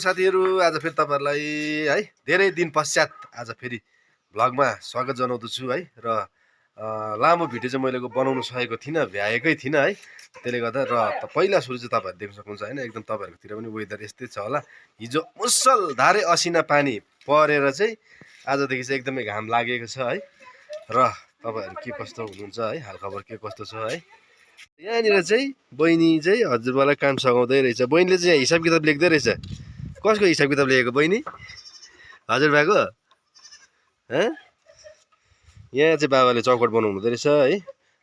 साथीहरु आज फेरि तपाईहरुलाई है धेरै दिन पश्चात आज फेरि भ्लगमा स्वागत जनाउँदछु है र लामो भिडियो चाहिँ मैले बनाउन सकेको थिइन भ्याएकै थिइन है त्यसले गर्दा र पहिला सुरु चाहिँ तपाईहरु देख्न सक्नुहुन्छ हैन एकदम तपाईहरुतिर पनि वेदर यस्तै छ होला हिजो मुसलधारे असिना पानी परेर चाहिँ आजदेखि चाहिँ एकदमै घाम लागेको छ है र तपाईहरु के कस्तो हुनुहुन्छ है हालखबर के कस्तो छ है यहाँनिर चाहिँ बहिनी चाहिँ हजुरबालाई काम सघाउँदै रहेछ बहिनीले चाहिँ यहाँ हिसाब किताब लेख्दै रहेछ कसको हिसाब किताब लेखेको बहिनी हजुरबाको यहाँ चाहिँ बाबाले चौकट बनाउनु हुँदै रहेछ है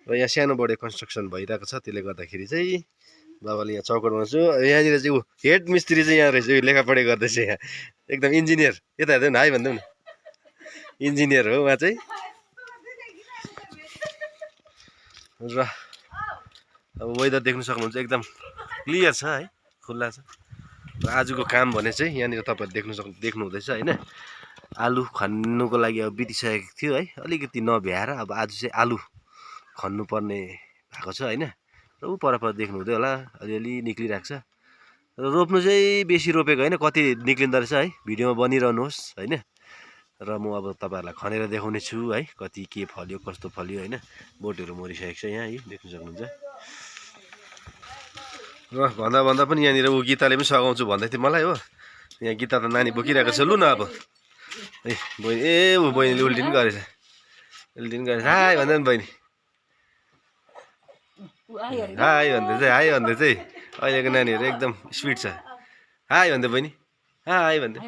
र यहाँ सानो बडे कन्स्ट्रक्सन भइरहेको छ त्यसले गर्दाखेरि चाहिँ बाबाले यहाँ चौकट बनाउँछु यहाँनिर चाहिँ ऊ हेड मिस्त्री चाहिँ यहाँ रहेछ लेखापढी गर्दैछ यहाँ एकदम इन्जिनियर यता हेर्दै न हाई भन्दै न इन्जिनियर हो उहाँ चाहिँ र अब वेदर देख्न सक्नुहुन्छ एकदम क्लियर छ है खुल्ला छ र आजको काम भने चाहिँ यहाँनिर तपाईँहरू देख्नु हुँदैछ हैन आलु खन्नुको लागि अब बितिसकेको थियो है अलिकति नभ्याएर अब आज चाहिँ आलु खन्नु पर्ने भएको छ हैन र ऊ पर देख्नु हुँदै होला अलिअलि निक्लिरहेको छ र रोप्नु चाहिँ बेसी रोपेको हैन कति निक्लिँदो रहेछ है भिडियोमा बनिरहनुहोस् हैन र म अब तपाईहरुलाई खनेर देखाउने छु है कति के फल्यो कस्तो फल्यो हैन बोटहरु मरिसकेको छ यहाँ है देख्न सक्नुहुन्छ र भन्दा पनि यहाँनिर ऊ गीताले पनि सघाउँछु भन्दै थियो मलाई हो यहाँ गीता त नानी बोकिरहेको छ लु न अब ए बहिनी ए ऊ बहिनीले उल्टिन गरेछ हाई भन्दै नि बहिनी हाई भन्दै चाहिँ अहिलेको नानीहरू एकदम स्पिड छ हाई भन्दै बहिनी हाई भन्दै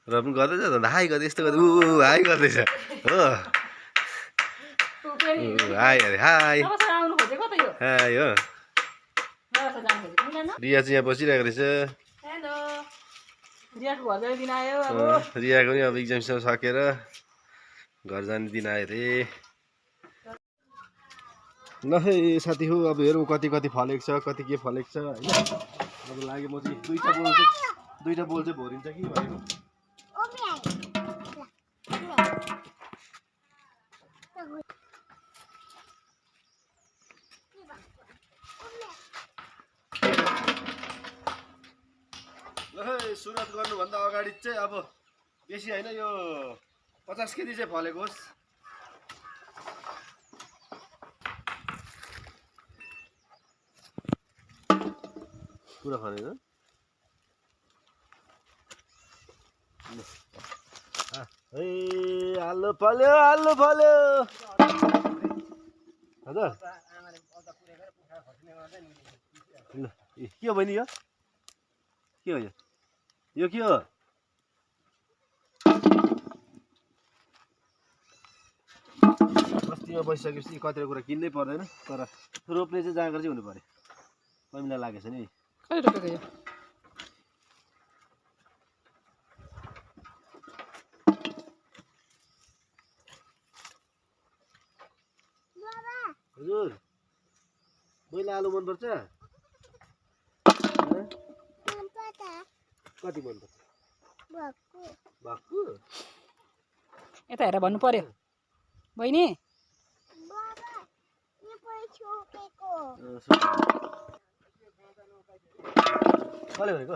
र पनि गर्दैछ हाई गर्दै यस्तो गर्दै ऊ हाई गर्दैछ हो हाई अरे हाई हाई हो रिया चाहिँ यहाँ बसिरहेको रहेछ रियाको पनि अब इक्जामसँग सकेर घर जाने दिन आयो अरे ल है साथी हो अब हेरौँ कति फलेको छ कति के फलेको छ होइन अब लाग्यो म चाहिँ दुईटा बोल चाहिँ भरिन्छ कि भनेको सुरुवात गर्नुभन्दा अगाडि चाहिँ अब बेसी होइन यो 50 केजी चाहिँ फलेको होस् पुरा खनेर है आलु फल्यो हजुर ल के हो बहिनी यो के हो यो के हो बस्तीमा बसिसकेपछि कतिवटा कुरा किन्नै पर्दैन तर रोप्ने चाहिँ जाँगर चाहिँ हुनु पर्यो पहिला लागेछ नि कहिले रोपेको यो हजुर मैले आलु मनपर्छ कति मनपर्छ भक्कु यता हेर भन्नु पर्यो बहिनी कसले भनेको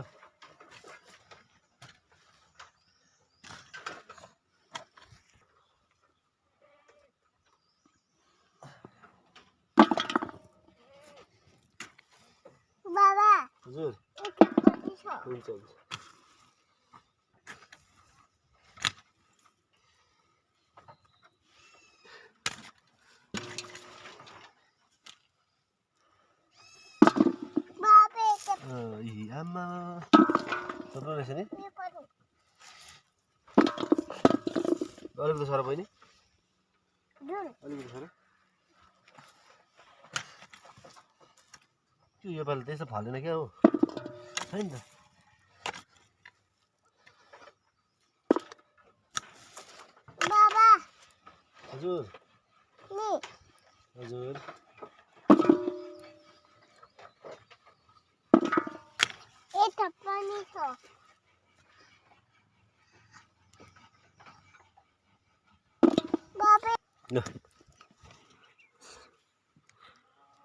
हजुर हुन्छ आमा थुप्रो रहेछ नि अलिकति सर बहिनी अलिकति सर त्यो योपालि त्यस्तो फलेन क्या हो छैन त हजुर हजुर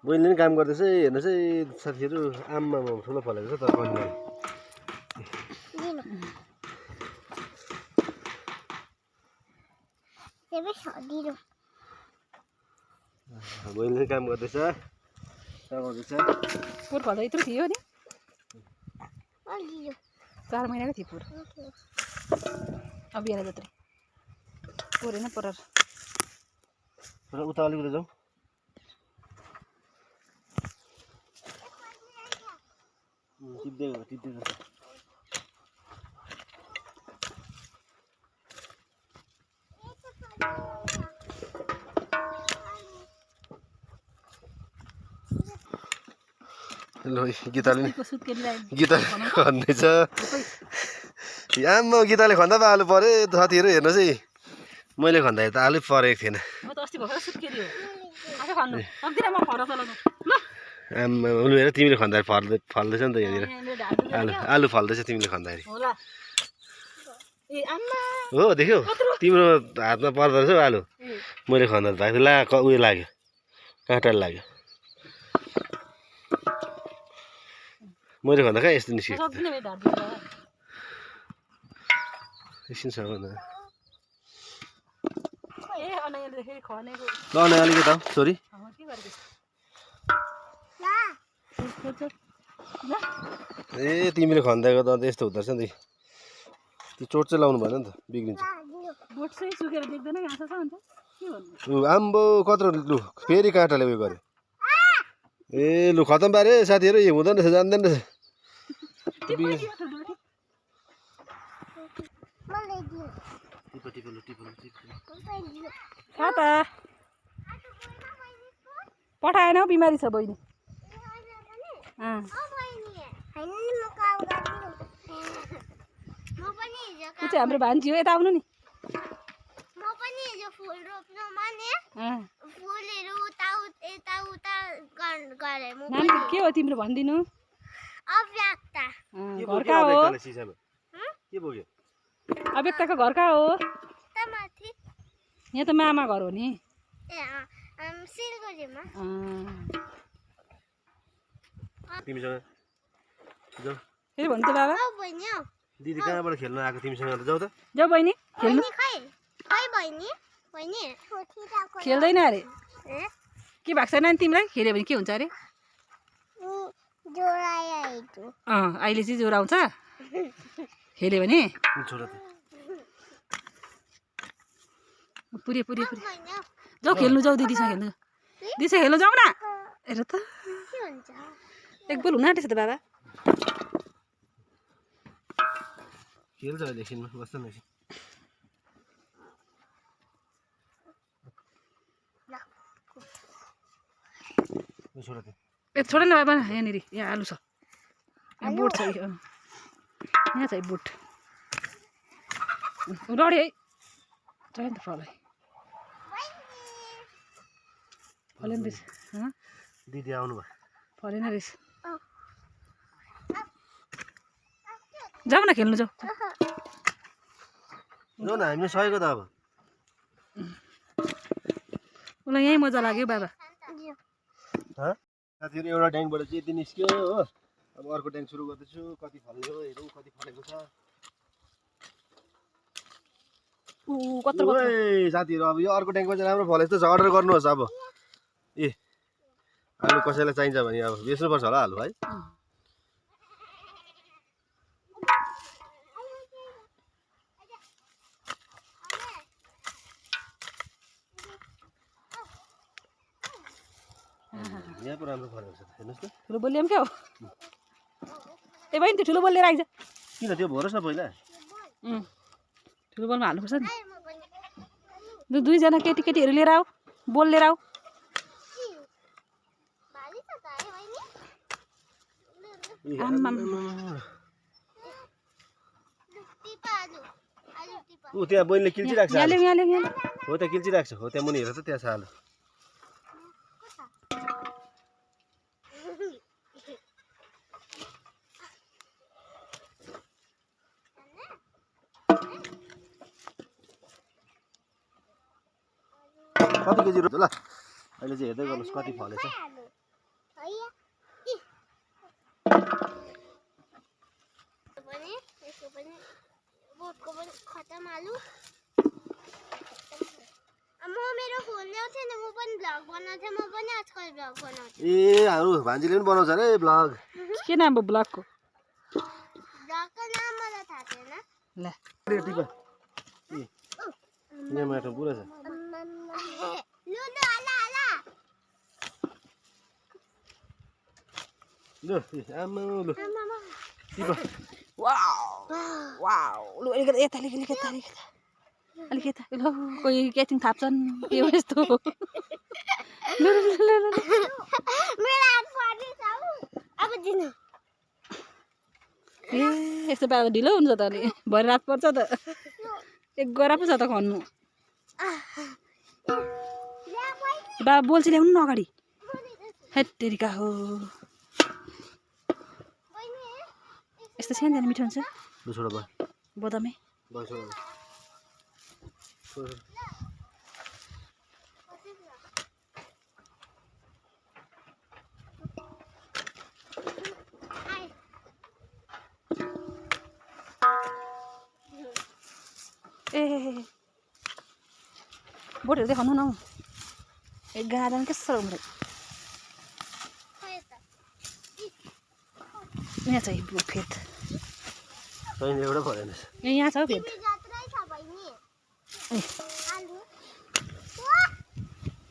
बहिनीले पनि काम गर्दैछ हेर्नुहोस् है साथीहरू आम्मा ठुलो फलेको छ तर कन्या बहिनीले काम गर्दैछ सघाउँदैछ पुर फल्दा यत्रो थियो नि 4 महिनाको थियो पुर अब बिहान जत्रै पुर होइन परार र उता अलिकति जाउँ टिप्दै जान्छ ल गीताले खन्दैछ आम्मा गीताले खन्दा पो आलु पऱ्यो साथीहरू हेर्नुहोस् है मैले खन्दाखेरि त आलु परेको थिएन आम्मा उनीहरू हेर तिमीले खन्दाखेरि फल्दैछ नि त यहाँनिर आलु फल्दैछ तिमीले खन्दाखेरि हो देख्यौ तिम्रो हातमा पर्दो रहेछ आलु मैले खन्दा भएको ला उयो लाग्यो काँटा लाग्यो मैले खन्दा कहाँ यस्तो निस्केको एकछिनसँग ल अलिकति आऊ छोरी ए तिमीले खन्दाको त अन्त यस्तो हुँदो रहेछ नि त्यो चोट चाहिँ लाउनु भएन नि त बिग्रिन्छ आम्बो कत्रो लु फेरि काँटाले उयो गर्यो ए लु खतम पारे साथीहरू यो हुँदैन रहेछ जान्दैन रहेछ पठाएन हौ बिमारी छ बहिनी ऊ चाहिँ हाम्रो भान्जी हो यता आउनु नि के हो तिम्रो भनिदिनु घरका हो अव्यक्तको घरका हो यहाँ त मामा घर हो नि फेरि भन्नु त बाबा दिदी कहाँबाट खेल्न आएको तिमीसँग त जाऊ त जाऊ बहिनी खेल्नु खेल्दैन अरे के भएको छैन नि तिमीलाई खेल्यो भने के हुन्छ अरे अहिले चाहिँ ज्वरो आउँछ खेल्यो भने पुरे जाऊ खेल्नु जाऊ दिदीसँग खेल्नु दिदीसँग खेल्नु जाऊ न हेर त एक बोल हुन आँटेछ त बाबा खेल्छ अहिले एकछिनमा बस्छ न ए छोड न बाबा यहाँनिर यहाँ आलु छ यहाँ बोट छ यहाँ छ बोट लड्यो है चाहियो नि त फल फलेन रहेछ दिदी आउनु भयो फलेन रहेछ जाऊ न खेल्नु जाऊ जाऊ न हामीले सकेको त अब उसलाई यहीँ मजा लाग्यो बाबा साथीहरू एउटा ट्याङ्कबाट चाहिँ यति निस्क्यो हो अब अर्को ट्याङ्क सुरु गर्दैछु कति फल्यो हेरौँ कति फलेको छ साथीहरू अब यो अर्को ट्याङ्कमा चाहिँ राम्रो फलेको छ अर्डर गर्नुहोस् अब ए आलु कसैलाई चाहिन्छ भने अब बेच्नुपर्छ होला आलु है यहाँ पो राम्रो फलेको छ हेर्नुहोस् त ठुलो बोल्ने पनि क्या हो ए बहिनी त्यो ठुलो बोल लिएर आइज किन त्यो भरोस् न पहिला ठुलो बोलमा हाल्नुपर्छ नि लु दुईजना केटीकेटीहरू लिएर आऊ बोल लिएर आऊ ऊ त्यहाँ बहिनीले किल्चिरहेको छ यहाँ ल्याऊ हो त्यहाँ किल्चिरहेको छ हो त्यहाँ मुनि हेर त त्यहाँ छ आलु कति केजी रोप्छ ल अहिले चाहिँ हेर्दै गर्नुहोस् कति फलेछ पनि बोटको पनि खतम आलु म मेरो फोन ल्याउँथे नि म पनि भ्लग बनाउँथे म पनि आजकल भ्लग बनाउँछु ए हाम्रो भान्जीले पनि बनाउँछ अरे ब्लग के नाम हो ब्लगको भ्लगको नाम मलाई थाहा छैन ल यहाँ माटो पुरा छ लु लु आला आला लु आमा लु आमामा टिप वाउ लु अलिकति यता अलिकति यता अलिकति ल कोही क्याचिङ थाप्छन् के हो यस्तो लु लु लु लु मेरो हात पर्दैछ हौ अब दिनु ए यस्तो पारा ढिलो हुन्छ त अलि भरे रात पर्छ त एक गरा पो छ त खन्नु बा बोल्छ ल्याउनु न अगाडि हेटेरिका हो यस्तो सानो सानो मिठो हुन्छ लु छोड बा बदामे बा छोड ए बोटहरू देखाउनु न ए गार्डन के साह्रो उम्रे यहाँ छ फेद छैन एउटा परेन यहाँ छ हौ फेद जात्रै छ बहिनी आलु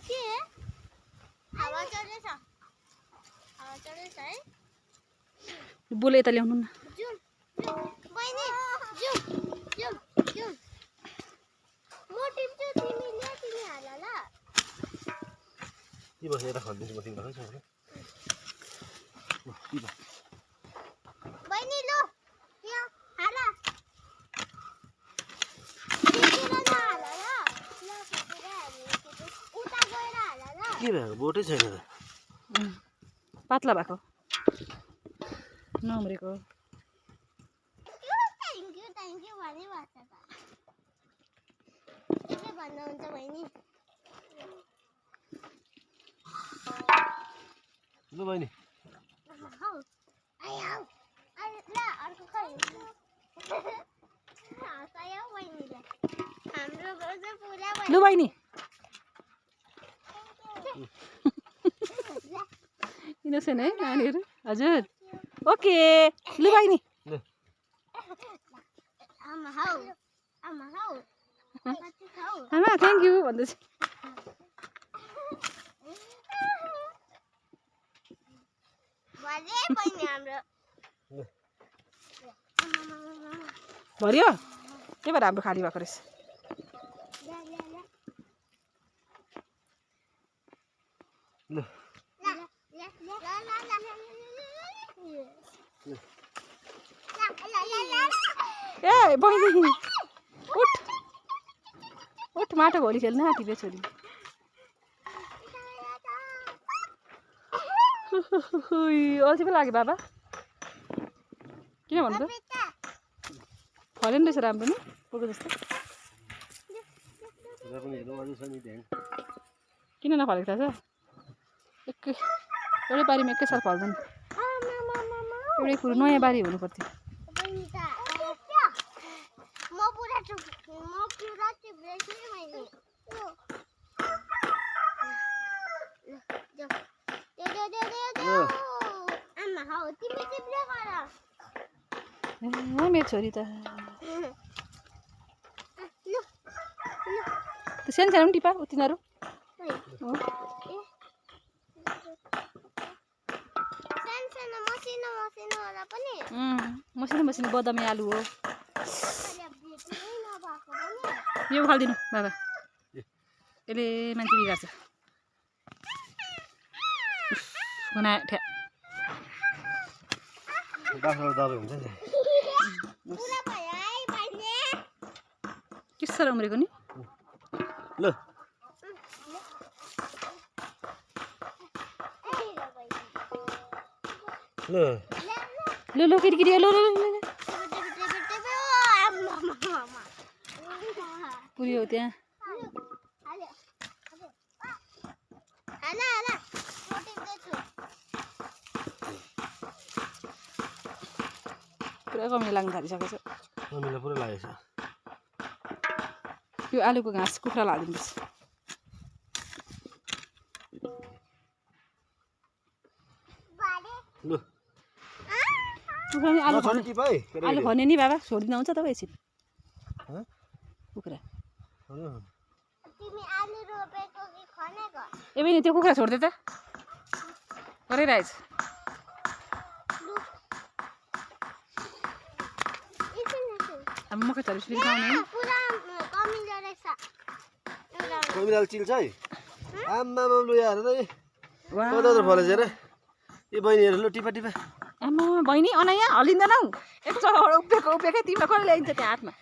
के हावा चढ्दैछ है बोले यता ल्याउनु न जुम बहिनी जुम जुम जुम म टिप्छु तिमी हाल ल के बस यता खनिदिन्छु म तिमीलाई खै बहिनी लु यहाँ हाल टिपेर नहाल ल उता गएर हाल ल के भएको बोटै छैन त पातला भएको नउम्रेको थ्याङ्क यू भने भन्छ त के भन्नुहुन्छ बहिनी लु बहिनी हौ आऊ ल अर्को खै हँसायो बहिनीले हाम्रो घर चाहिँ पुरा लु बहिनी इनोसेन्ट है नानीहरू हजुर ओके लु बहिनी आमा हौ कति छौ आमा थ्याङ्क यू भन्दैछ भने बहिनी हाम्रो भरियो त्यही भएर हाम्रो खाली भएको रहेछ लु ए बहिनी उठ उठ माटो भोलि खेल्न आँटिबे छोरी अल्छी पो लाग्यो बाबा किन भन्नु त फलेन रहेछ राम्रो नि पुगो जस्तो किन नफलेको थाहा छ एउटै बारीमा एकै साल फल्दैन एउटै कुरो नयाँ बारी हुनु पर्थ्यो मेरो छोरी त सानो सानो पनि टिपा तिनीहरू मसिनो मसिनो बदामी आलु हो यो खालिदिनु बाबा यसले मान्छे बिगार्छ बनायो ठ्या दबाई हुन्छ नि के साह्रो उम्रेको नि ल ल लु लु केटी लु लु पुऱ्यो त्यहाँ पुरा कमी लाग्नु थालिसकेको छ मम्मीलाई पुरा लागेछ यो आलुको घाँस कुखुरालाई हालिदिनुपर्छ लु कुखुरा नि आलु नछोड्नु टिप है आलु भने नि बाबा छोडिदिनु हुन्छ तपाईँ एकछिन कुखुरा तिमी आलु रोपेको कि खनेको ए बहिनी त्यो कुखुरा छोडिदिए त कराइरहेछ अब मकै छोरी सुरु खाउने होइन पुरा कमिलो रहेछ कमिलाले चिल्छ है आम्मामा लु यार त वा कता फलेछ हेर ए बहिनीहरू लु टिपा टिपा आमा बहिनी अनाया हलिँदैन हौ एक जग्गाबाट उभिएकै तिमीलाई कसले ल्याइन्छ त्यो हातमा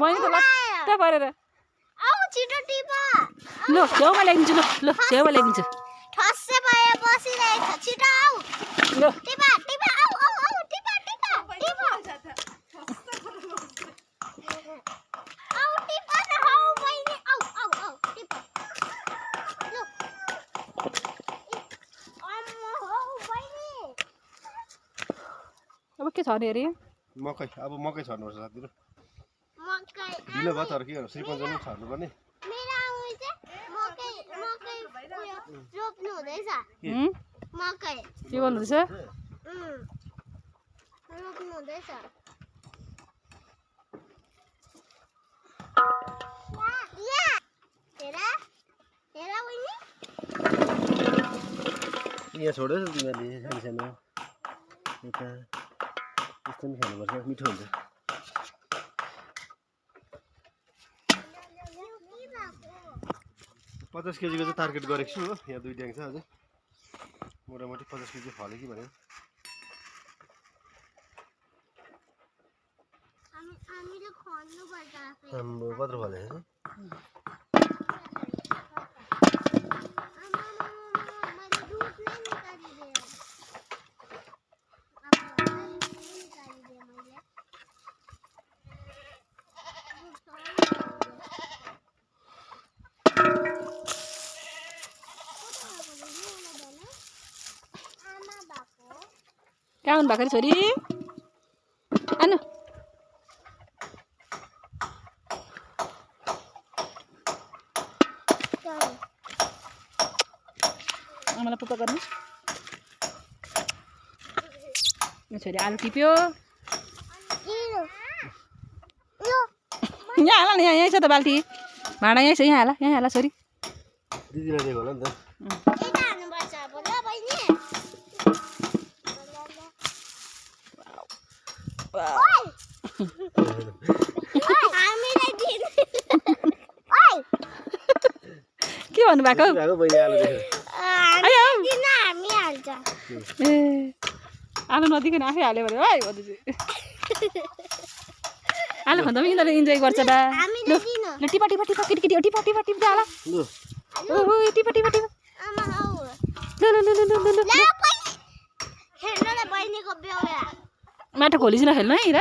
बहिनी त लट्ट परेर आऊ छिटो टिपा ल छेउमा ल्याइदिन्छु ल छेउमा ल्याइदिन्छु ठस्से भए बसिरहेको छ छिटो आऊ ल टिपा टिपा आऊ आऊ आऊ टिपा टिपा टिपा आऊ टिपा न हौ बहिनी आऊ आऊ आऊ टिपा लु अम्मा हौ बहिनी अब के छ अरे अरे मकै अब मकै छर्नुपर्छ साथीहरू मकै ढिलो भयो तर के गर्नु श्रीपञ्चमी छर्नु पर्ने मेरो आउँ चाहिँ मकै मकै उयो रोप्नु हुँदैछ मकै के गर्नुहुँदैछ रोप्नु हुँदैछ हेर हेर बहिनी यहाँ छोडेछ तिमीहरूले सानो सानो यता यस्तो पनि खानुपर्छ मिठो हुन्छ 50 केजीको चाहिँ टार्गेट गरेको छु हो यहाँ दुई ड्याङ छ अझै मोटामोटी 50 केजी फल्यो कि भने हामीले खन्नुपर्छ आफै हाम्रो कत्रो फलेछ मैले दुध नै निकालिदिएँ कहाँ हुनु भएको अरे छोरी आनु आमालाई पुप्पा गर्नु छोरी आलु टिप्यो यहाँ हाल न यहीँ छ त बाल्टी भाँडा यहीँ छ यहाँ हाल छोरी दिदीलाई दिएको होला नि त यता हाल्नुपर्छ अब ल बहिनी हामीलाई दिनु के भन्नुभएको बहिनी आलु देखेर किन हामी हाल्छ ए आलु नदिकन आफै हाल्यो भने है भन्दै आलु खाँदा पनि यिनीहरू इन्जोय गर्छ बा हामीले दिनु ल टिपा टिपा टिपा केटी केटी टिपा टिपा टिप्दा होला लु ओहो टिपा टिपा टिपा आमा हौ ल ल ल ल ल ल ल बहिनी खेल्नु न बहिनीको बेउला माटो खोलिसिन खेल्नु है र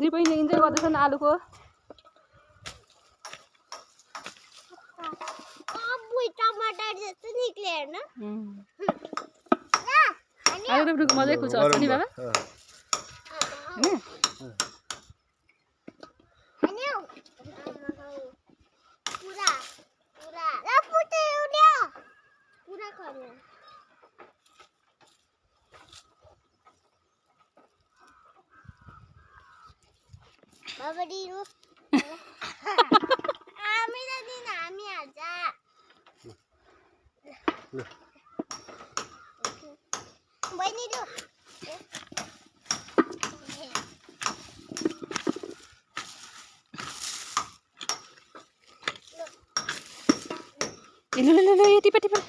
दुई बहिनीले इन्जोय गर्दैछन् आलुको बुई टमाटर जस्तो निक्ले हेर्न आलु रोप्नुको मजै खुल्छ नि बाबा होइन पुरा पुरा ल पुटे उड्यो पुरा खर्यो बाबा दिनु हामीलाई दिन हामी हाल्छ बहिनी लु ल ल ल ल टिपा टिपा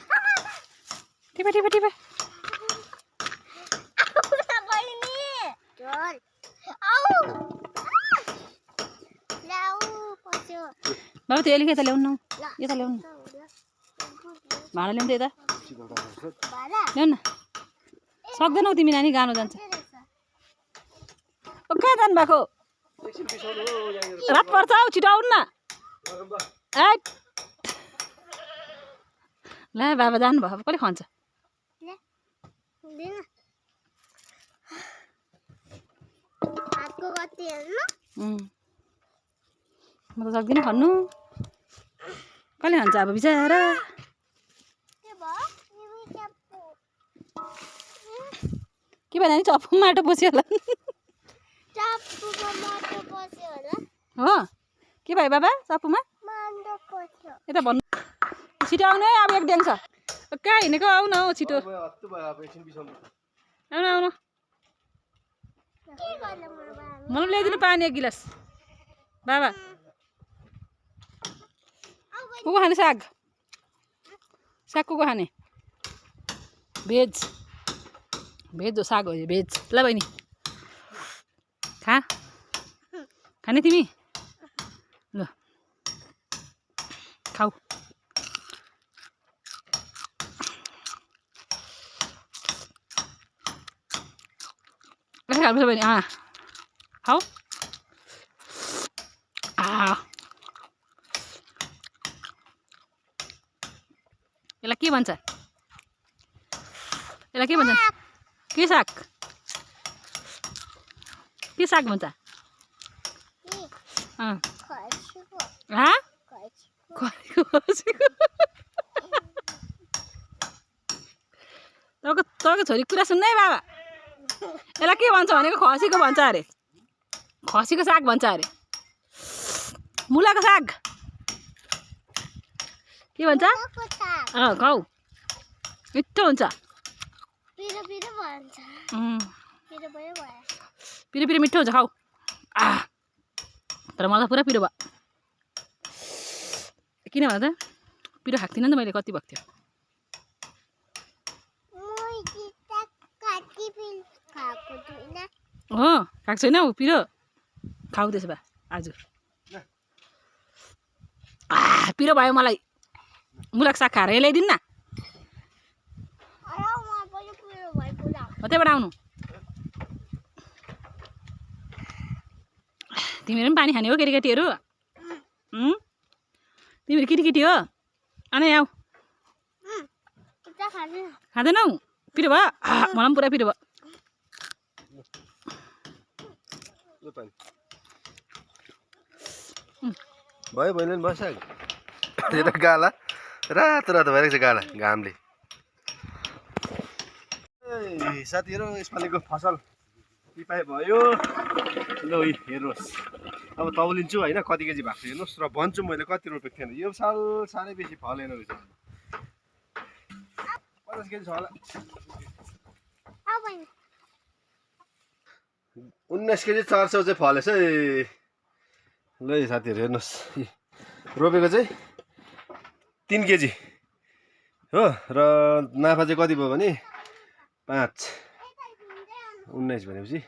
टिपा टिपा टिपा बहिनी चल आऊ ल्याऊ पस्यो बाबा त्यो अलिक यता ल्याउनु न यता ल्याउनु भाँडा ल्याउनु त यता ल्याउ न सक्दैनौ तिमी नानी गानो जान्छ कहाँ जानु भएको रात पर्छ हौ छिटो आउनु न ला बाबा जानुभयो अब कसले खन्छ ले हुँदैन हातको कति हेर्नु म त सक्दिनँ खन्नु कसले खान्छ अब बिचरा के भयो तिमी च्याप्पु के भयो नानी चप्पु माटो पस्यो होला च्याप्पुको माटो पस्यो होला हो के भयो बाबा चप्पुमा माटो पस्यो यता भन्नु छिटो आउनु है अब एक ड्याङ छ कहाँ हिँडेको आउन हौ छिटो हत्तु भयो अब एकछिन बिसाउनु आउनु आउनु के गर्नु मेरो बाबा मलाई ल्याइदिनु पानी एक गिलास बाबा को खाने साग साग को खाने भेज भेज हो साग हो यो भेज ल बहिनी खा खाने तिमी ल खाऊ खानुपर्छ बहिनी खाऊ यसलाई के भन्छ यसलाई के भन्छ के साग भन्छ खसीको तपाईँको छोरी कुरा सुन्नु है बाबा यसलाई के भन्छ भनेको खसीको भन्छ अरे खसीको साग भन्छ अरे मुलाको साग के भन्छ खाऊ मिठो हुन्छ पिरो पिरो भन्छ पिरो भयो भयो पिरो पिरो मिठो हुन्छ खाऊ तर मलाई पुरा पिरो भयो किन भन्दा पिरो खाएको थिइनँ नि त मैले कति भएको थियो हो खाएको छैन हौ पिरो खाऊ त्यसो भए आज पिरो भयो मलाई मुलाको साग खाएर ल्याइदिनु न त्यहीबाट आउनु तिमीहरू पनि पानी खाने हो केटीकेटीहरू तिमीहरू केटीकेटी हो अनि आऊ खाँदैनौ पिरो भयो मलाई पनि पुरा पिरो भयो भयो बहिनी पनि बस्छ यो त गाला रातो रातो भइरहेको छ गाला घामले साथीहरू यसपालिको फसल टिपाइ भयो ल हेर्नुहोस् अब तौलिन्छु होइन कति केजी भएको छ हेर्नुहोस् र भन्छु मैले कति रोपेको थिएन यो साल साह्रै बेसी फलेन रहेछ 50 केजी छ होला 19 केजी 400 चाहिँ फलेछ है ल साथीहरू हेर्नुहोस् रोपेको चाहिँ 3 केजी हो र नाफा चाहिँ कति भयो भने 5 19 भनेपछि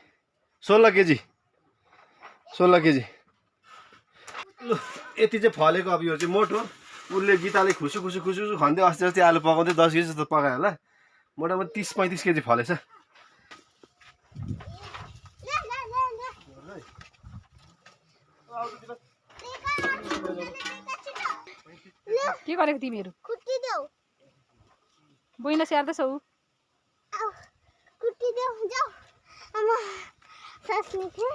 16 केजी ल यति चाहिँ फलेको अब यो चाहिँ मोटो उसले गीताले खुसु खन्दै अस्ति अस्ति आलु पकाउँदै 10 केजी जस्तो पकायो होला मोटामोटी 30-35 केजी फलेछ के गरेको तिमीहरू बहिनीलाई स्याहार्दैछौ कुटी देऊ जाऊ आमा सास निक्ल्यो